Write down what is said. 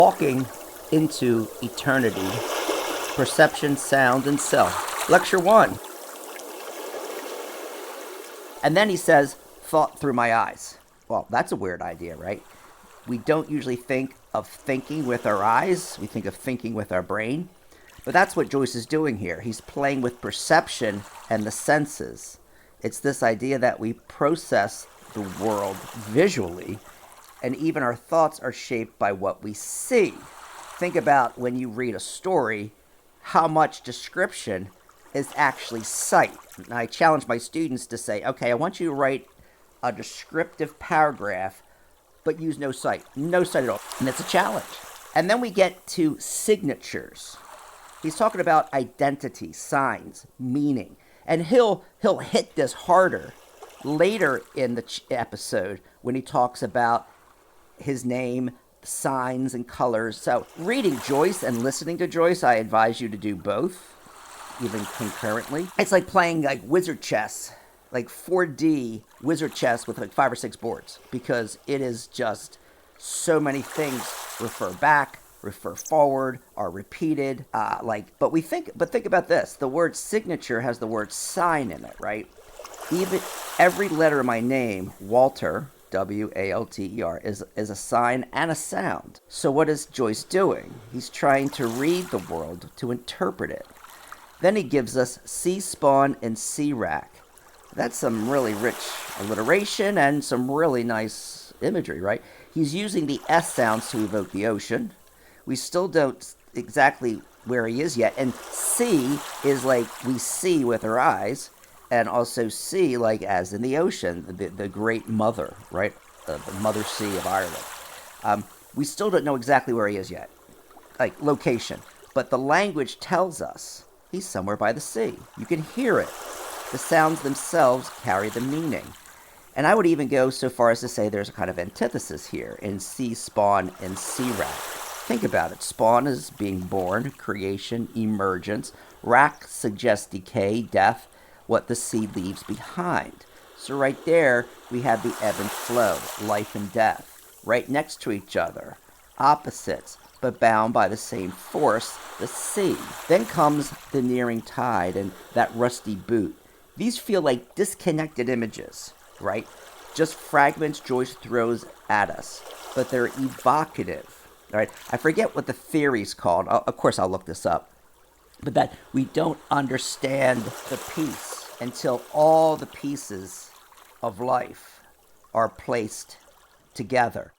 Walking into eternity, perception, sound, and self. Lecture 1. And then he says, thought through my eyes. Well, that's a weird idea, right? We don't usually think of thinking with our eyes. We think of thinking with our brain. But that's what Joyce is doing here. He's playing with perception and the senses. It's this idea that we process the world visually, and even our thoughts are shaped by what we see. Think about when you read a story, how much description is actually sight. And I challenge my students to say, okay, I want you to write a descriptive paragraph, but use no sight at all. And it's a challenge. And then we get to signatures. He's talking about identity, signs, meaning. And he'll hit this harder later in the episode when he talks about his name, signs, and colors. So reading Joyce and listening to Joyce, I advise you to do both, even concurrently. It's like playing like wizard chess, like 4D wizard chess with like 5 or 6 boards, because it is just so many things refer back, refer forward, are repeated. But think about this: the word signature has the word sign in it, right? Even every letter of my name, Walter, Walter, is a sign and a sound. So what is Joyce doing? He's trying to read the world, to interpret it. Then he gives us sea spawn and sea rack. That's some really rich alliteration and some really nice imagery, right? He's using the S sounds to evoke the ocean. We still don't exactly where he is yet. And sea is like we see with our eyes, and also sea like as in the ocean, the great mother, right? The mother sea of Ireland. We still don't know exactly where he is yet, like location. But the language tells us he's somewhere by the sea. You can hear it. The sounds themselves carry the meaning. And I would even go so far as to say there's a kind of antithesis here in sea spawn and sea rack. Think about it. Spawn is being born, creation, emergence. Rack suggests decay, death, what the sea leaves behind. So right there, we have the ebb and flow, life and death, right next to each other. Opposites, but bound by the same force, the sea. Then comes the nearing tide and that rusty boot. These feel like disconnected images, right? Just fragments Joyce throws at us, but they're evocative. All right, I forget what the theory's called. Of course, I'll look this up. But that we don't understand the piece until all the pieces of life are placed together.